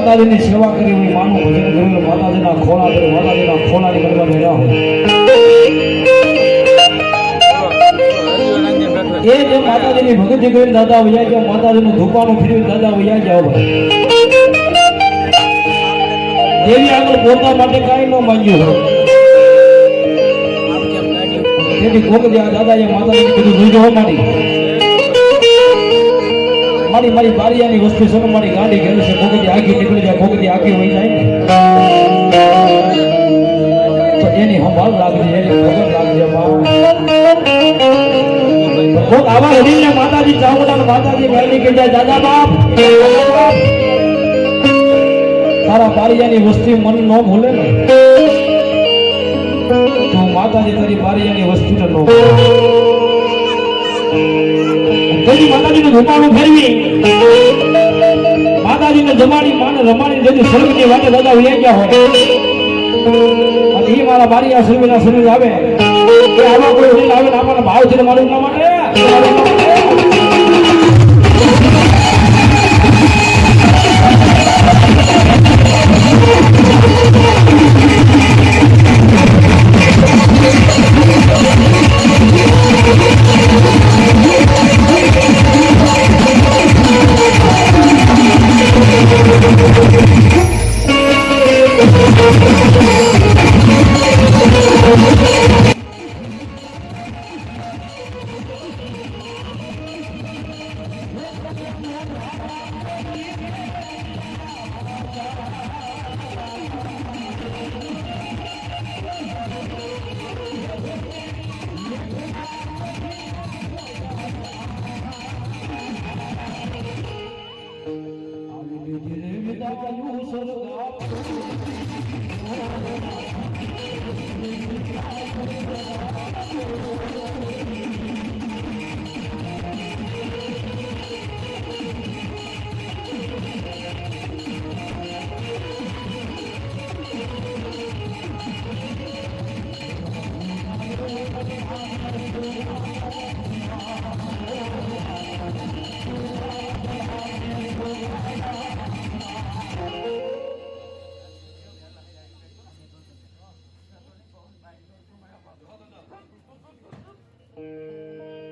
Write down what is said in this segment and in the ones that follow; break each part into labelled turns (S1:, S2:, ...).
S1: માતાજીની સેવા કરી હું માનું ભજન કર્યું માતાજીના ખોળા કર્યું માતાજીના ખોળાની કરવા રહ્યા હોય એ જે માતાજીની ભક્તિ કરીને દાદા વૈયા ગયા માતાજીનું ધૂપાનું ફેરવી દાદા વૈયા ગયા દેવી આગળ પોતા માટે કાંઈ ન માંગ્યું હોય તેથી કોક જ્યાં દાદાએ માતાજીને કીધું જોજો મારી મારી બારિયાની વસ્તુ છે મારી ગાડી ઘેર છે કોકથી આગી નીકળી જાય કોકથી આગી હોઈ જાય ને તો એની સંભાળ રાખજે એની ખબર રાખજે કોક આવા હરીને માતાજી ચામુંડા માતાજી વહેલી કહી જાય દાદા બાપ તારા બારિયાની વસ્તી મન ન ભૂલે ને તો માતાજી તારી બારિયાની વસ્તુને ન ભૂલે તેથી માતાજીનું ધૂપાનું ફેરવી માતાજીને જમાડી માને રમાડી જેથી સ્વર્ગની વાતે દાદા ઉયા ગયા હોય અને એ મારા બારિયા સર્વીના શરીર આવે એ આવા કોઈ શરીર આવે ને આપણને ભાવ છે મારું ના માટે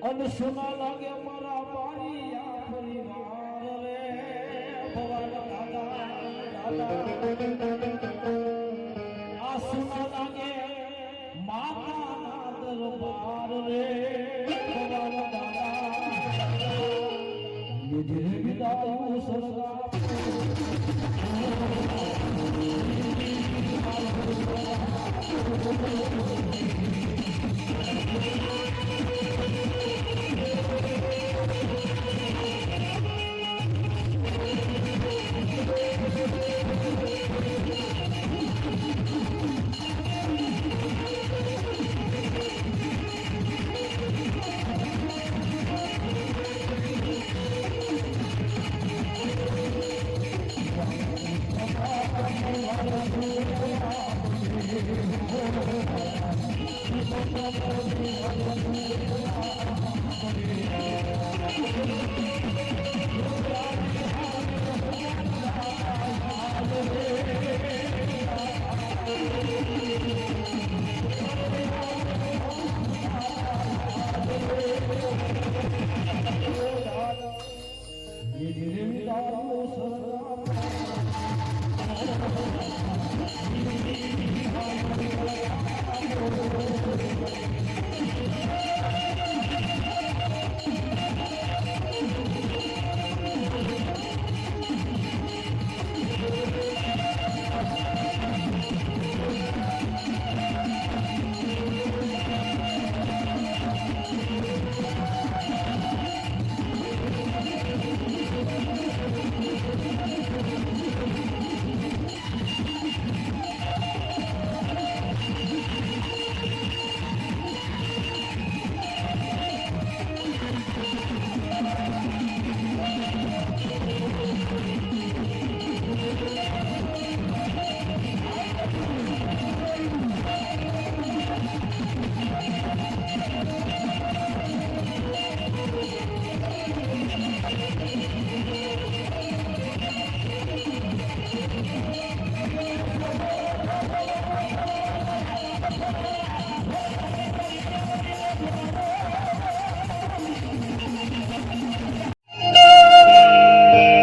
S1: અને સુના લાગે મારા બારિયા પરિવાર રે ભગવાન દાદા આ સુના લાગે માતાના દરબાર રે ભગવાન દાદા લીધે વિદાયું સરગા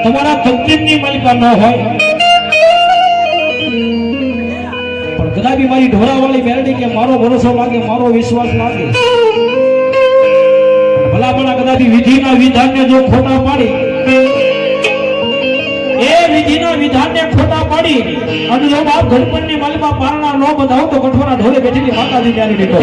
S1: તમારા તકલીફની માલિકા ન હોય પણ કદાચ મારી ઢોરાવાળી મેરડી કે મારો ભરોસો લાગે, મારો વિશ્વાસ લાગે, ભલામણા કદાચ વિધિના વિધાનને જો ખોટા પાડી, એ વિધિના વિધાનને ખોટા પાડી અને જો બાપ ગણપણની માલિકા પારણા ન બધાવ તો કઠોરા ઢોરે બેઠેલી માતાજી ત્યારે નીકળો.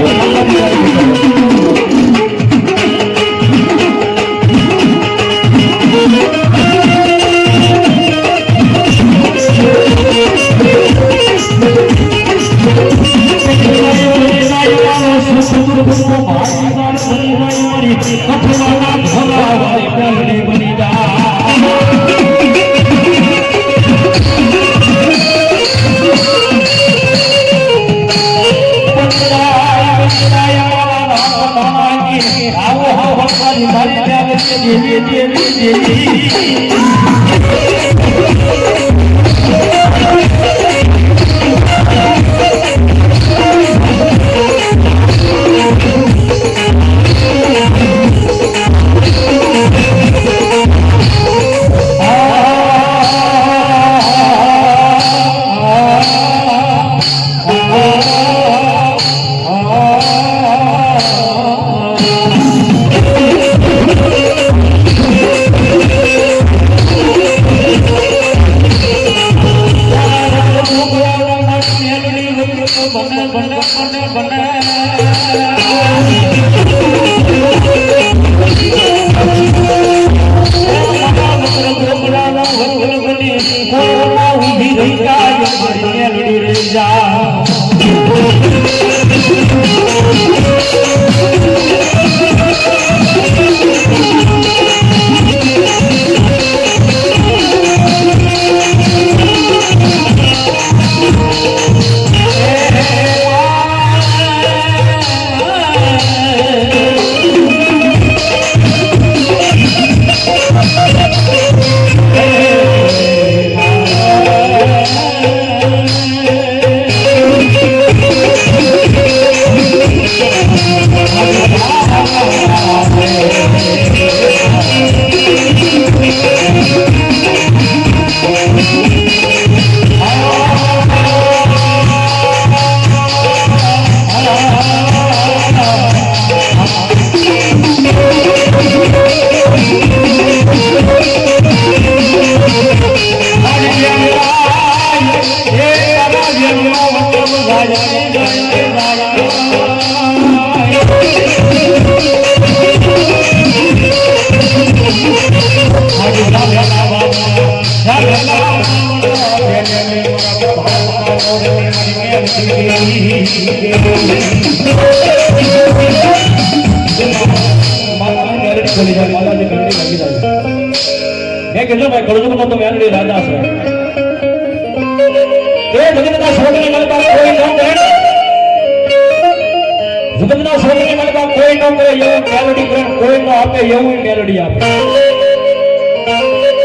S1: જગતના સ્વર્ગની માલિકા કોઈ ન કરે એવું મેલોડી કરે, કોઈ ન આપે એવું મેલોડી આપે.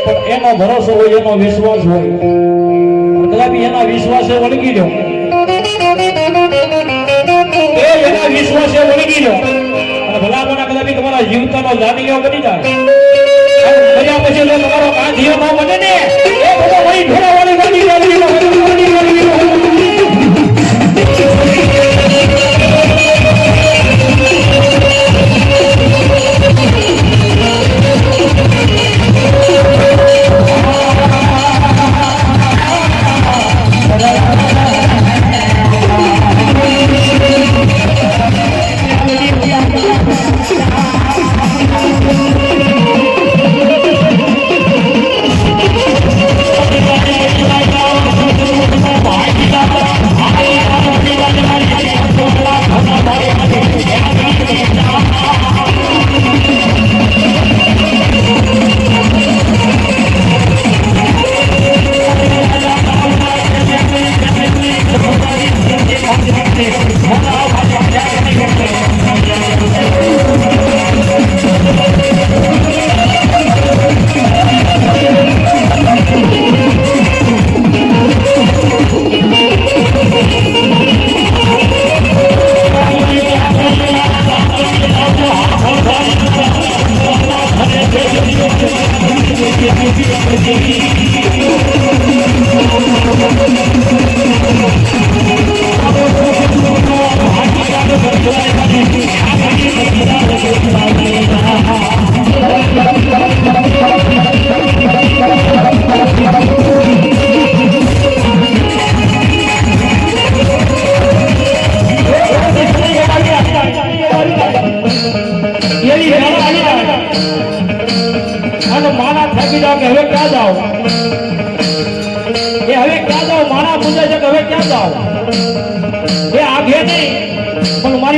S1: પણ એનો ભરોસો હોય, એનો વિશ્વાસ હોય. કદાચ એના વિશ્વાસે વળગી રહ્યો, એના વિશ્વાસે વળગી રહ્યો અને ભલામણા કદાચ તમારા જીવતાનો જાનીઓ બની જાય. મર્યા પછી જો તમારો કાંધીઓ ન બને ને, એ બધો વળી ઢોળાવાળી ગાડી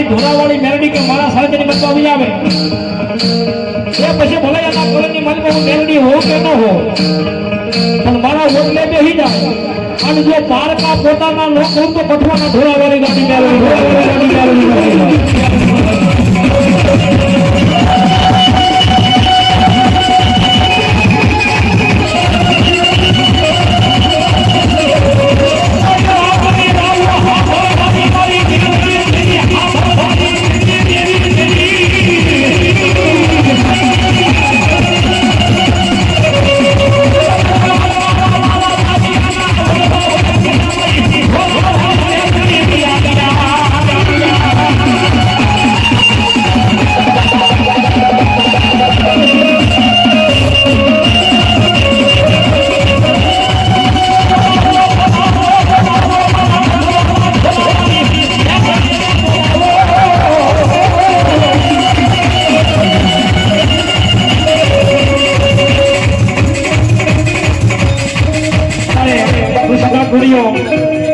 S1: ઢોરાવાળી મેલડી કે મારા સારથીની બચવા આવી આવે એ પછી ભલે એના કોલની માલિક હું મેલડી હોઉં કે ન હોઉં, પણ મારા ઓટલે બેસી જાય અને જો પારકા પોતાના લોક હોઉં તો પઠવાના ઢોરાવાળી ગાડી મેલડી.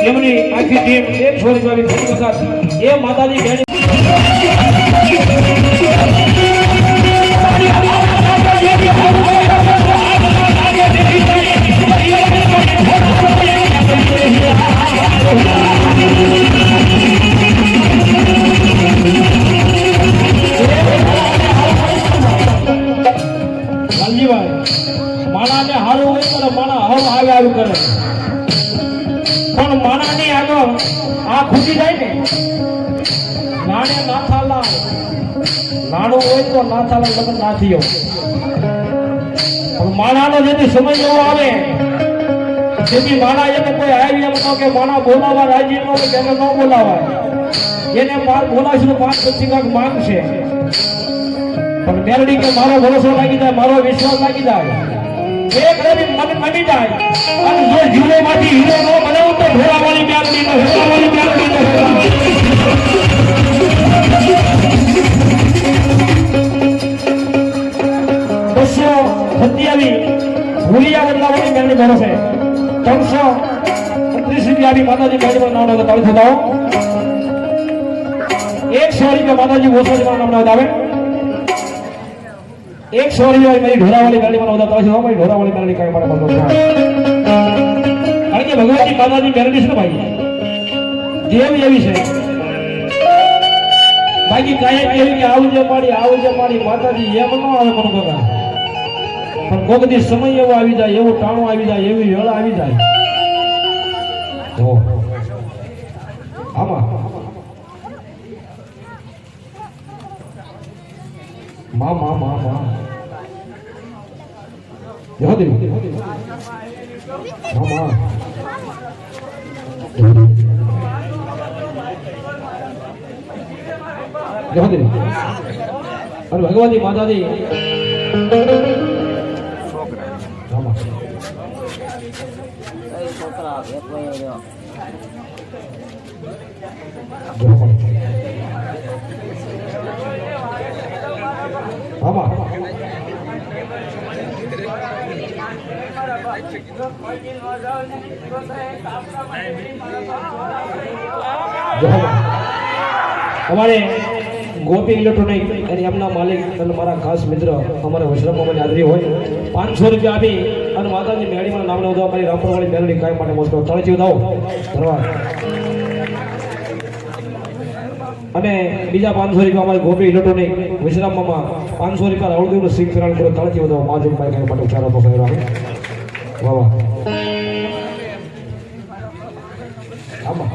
S1: એમની આખી ટીમ એક છોરી વાળી ફરી વખત એ માતાજી બેન માણાને હારું હોય તો માણા હવ આવ્યું કરે, પણ માણાની આગળ આ ખૂટી જાય ને નાણે ના થાલા નાણું હોય તો ના થાલા લગન ના થયો, પણ માણાનો જેથી સમય એવો આવે જેથી માણા એને કોઈ આવી એમ ન કે માણા બોલાવા રાજી ન હોય એને ન બોલાવાય, એને બોલાવશે તો 5-25 લાખ માંગશે, પણ મેલડી કે મારો ભરોસો લાગી જાય, મારો વિશ્વાસ લાગી જાય, એક રવિ મન મની જાય અને જો જીવોમાંથી હીરો નો બનાવું તો ઢોળાવાળી મેલડી નો ઢોળાવાળી મેલડી નો બસો 27 ભૂલિયા બદલાવાની મેલડી ભરોસે 329 રૂપિયા માતાજી મેલડીમાં નામ નોંધ તાળી થતા 100 રૂપિયા માતાજી ઓછોમાં નામ નોંધ આવે 100 રૂપિયા મારી ઢોરાવાળી મેલડીમાં નોંધ તાળી થતા મારી ઢોરાવાળી મેલડી કાંઈ મારે બંધ થાય, કારણ કે ભગવાનની માતાજી મેલડી છે ને ભાઈ દેવ એવી છે બાકી કાંઈ કેવી કે આવજે મારી માતાજી એમ ન આવે કોણ કાકા પણ કોક દી સમય એવો આવી જાય એવો ટાણો આવી જાય એવી વેળા આવી જાય તો આમાં મા જહદી મા જહદી અરે ભગવાનજી માતાજી છોકરા અમારે ગોપી ઇલેક્ટ્રોનિક અને એમના માલિક અને મારા ખાસ મિત્ર અમારા વૈષ્ણવમાં હાજરી હોય 500 રૂપિયા આપી અને માતાજી મેળીમાં નામ નોંધવા મારી રામપુરવાળી મેળવી કાંઈ માટે મોસ્ટ તળેજી દાવો ધન્યવાદ અને બીજા 500 રૂપિયા અમારી ગોપી ઇલેક્ટ્રોનિક વિશ્રામમાં 500 રૂપિયા રાવળદેવનું સિંહ ફેરાણ કરો તળેજી દાવો માધવ ભાઈ કાંઈ માટે ચાર આપો કર્યો વાહ વાહ આમાં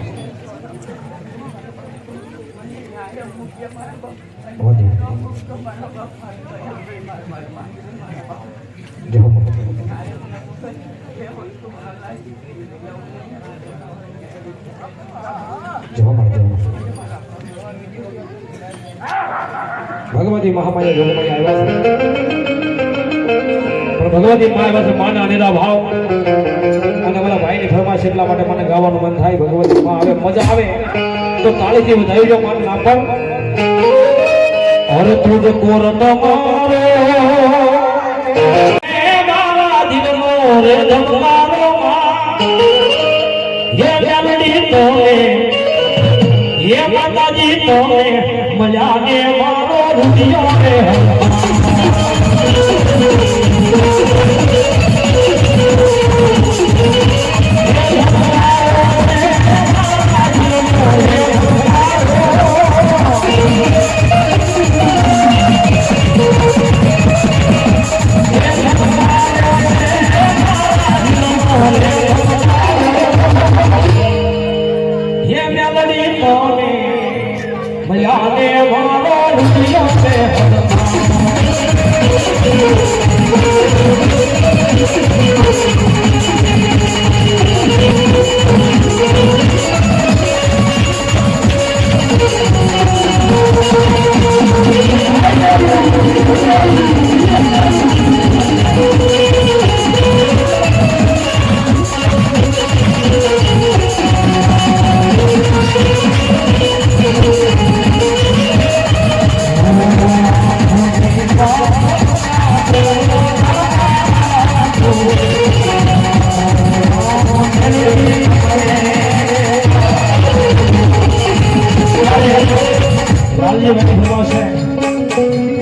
S1: ભગવતી મહામાયા યોગમાયા આવ્યા છે પણ ભગવતી મા આવ્યા છે માના અનેરા ભાવ અને મારા ભાઈની ફરમાશ એટલા માટે મને ગાવાનું મન થાય ભગવતી મા આવે મજા આવે તો તાળીથી વધાવી દો મારું નામ પણ અરે તુજ કોર તમારો એ મારા દિલનો રે ધમકારો એ મેલડી તો એ માતાજી તો મજાને મારો રૂપિયો રે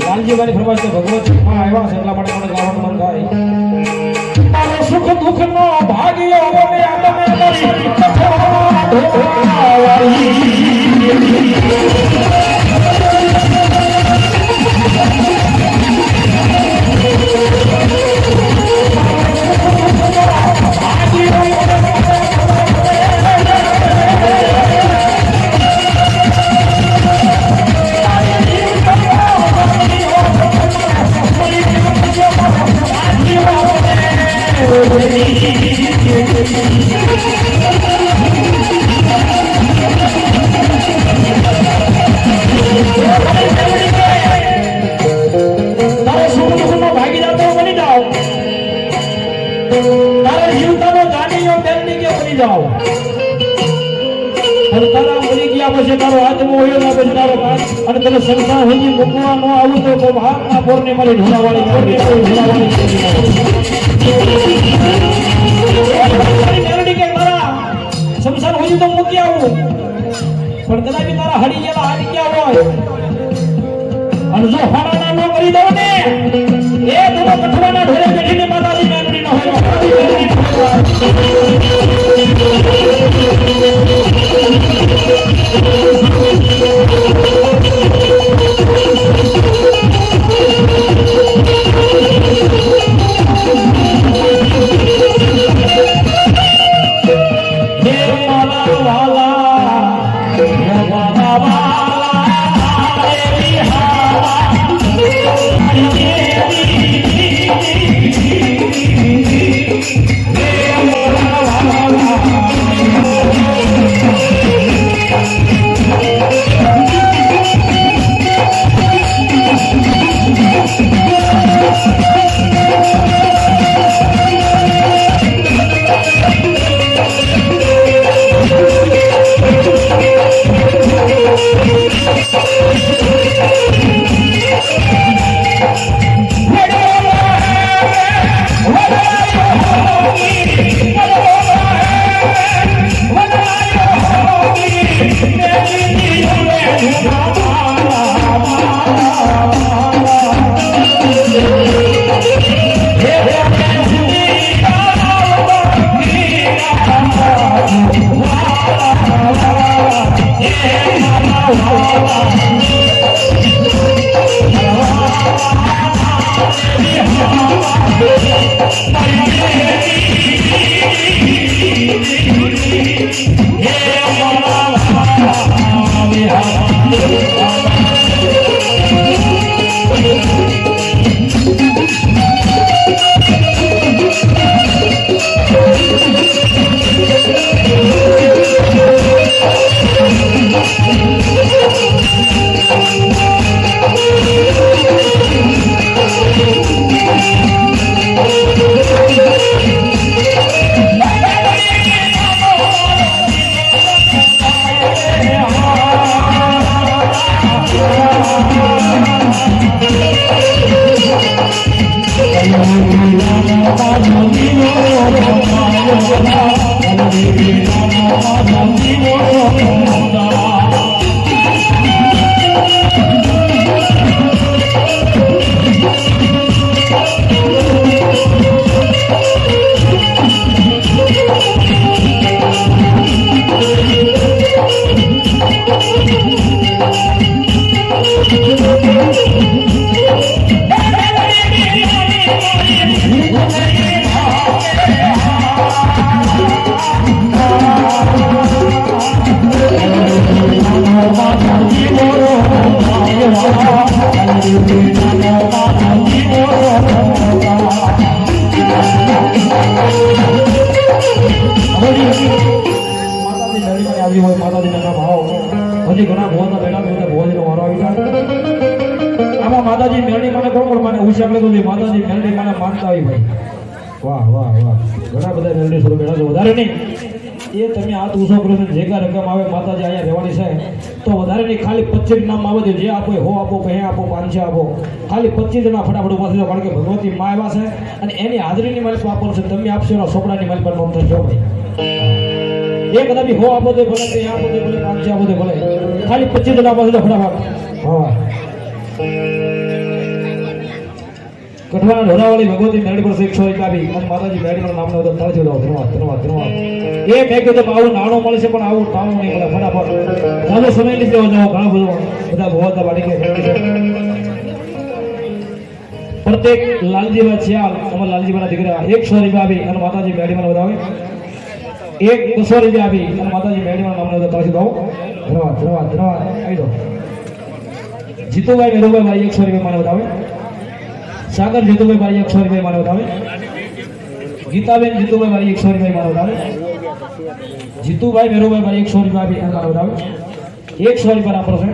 S1: લાલજીભાઈ ફરમાશ છે ભગવત માં આવ્યા છે એટલા માટે મને ગાવાનું મન થાય મારો સુખ દુઃખ નો ભાગ્યો મને આદમે કરી તારો આત્મો હોય ના પછી તારો અને તને સંસાર હજી મૂકવા ન આવું તો ભાગના પોરને મારી ઢોળાવાળી મેલડી કે તારા સંસાર હજી તો મૂકી આવું પણ કદાચ તારા હળી ગયેલા હારી ગયા હોય અને જો ફાળાના ન કરી દઉં ને એ તને કઠવાના ઢોરે બેઠીને માતાજી મેલડી ન હોય હજી ઘણા ભોજના બેઠા બધા ભોજનો વારો આવી જાય આમાં માતાજી મેરડી મને કોણ મને ઉછાક લેતો માતાજી મેરડી મને માનતા આવી ભાઈ વાહ વાહ વાહ ઘણા બધા મેરડી સ્વરૂપ બેઠા છે વધારે નહીં એ તમે હાથ ઊંચો કરો છો જે કાંઈ રકમ આવે માતાજી અહીંયા રહેવાની છે તો વધારે નહીં ખાલી 25 નામ આવે છે જે આપો હો આપો કહે આપો 500 આપો ખાલી 25 જણા ફટાફટ ઉભા થજો કારણ કે ભગવતી મા આવ્યા છે અને એની હાજરીની માલિક વાપરશે તમે આપશો એનો સોપડાની માલિક પર નોંધ થશો ભાઈ એક કદાચ હો આપો તો ભલે તે આપો તો ભલે 500 આપો તો ભલે ખાલી 25 જણા આપો તો ફટાફટ હા કઠવાના ઢોરાવાળી ભગવતી મેરડી પર 101 આવી અને માતાજી મેરડીનું નામ નહોતું તળજો દાવ ધન્યવાદ એ મેં કીધું આવું નાણું મળશે પણ આવું ટાણું નહીં મળે ફટાફટ ઘણો સમય લીધો જાઓ ઘણો બધો બધા ભોવાતા વાડી કે પ્રત્યેક લાલજીવા છ્યાલ અમારા લાલજીવાના દીકરા 100 રૂપિયા આવી અને માતાજી મેરડીમાં વધાવે એક 200 રૂપિયા આવી અને માતાજી મેરડીમાં નામ નહોતું તળજો દાવ ધન્યવાદ આવી દો જીતુભાઈ મેરુભાઈ મારી 100 રૂપિયા મને વધાવે સાગર જીતુભાઈ મારી 100 રૂપિયા મને વધાવે ગીતાબેન જીતુભાઈ મારી 100 રૂપિયા મને વધાવે જીતુભાઈ મેરુભાઈ મારી 100 રૂપિયા આપી મને વધાવે 100 રૂપિયા આપો છે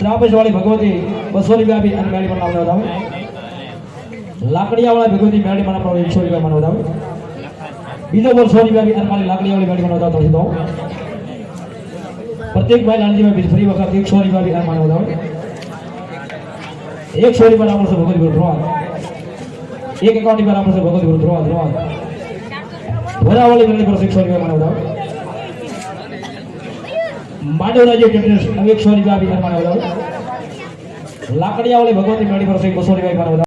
S1: ત્રાપેશવાળી ભગવતી 200 રૂપિયા આપી અને મેળી પર નામ વધાવે લાકડીયાવાળા ભગવતી મેળી મને 100 રૂપિયા મને વધાવે બીજો બોલ 100 રૂપિયા આપી અને મારી લાકડીયાવાળી મેળી મને વધાવતા દઉં પ્રત્યેક ભાઈ લાલજીભાઈ બીજ ફરી વખત 100 રૂપિયા આપી અને મને વધાવે 100 રૂપિયા આપો છે ભગવતી ધ્રુવા એક એકાઉન્ટ પર આપો છે ભગવતી ધ્રુવા ભોરાવાળી મેળી પર 100 રૂપિયા મને વધાવે માંડવરા જે ટેન્ડર 100 રૂપિયા આપી અને મને વધાવે લાકડીયાવાળી ભગવતી મેળી પર 200 રૂપિયા મને વધાવે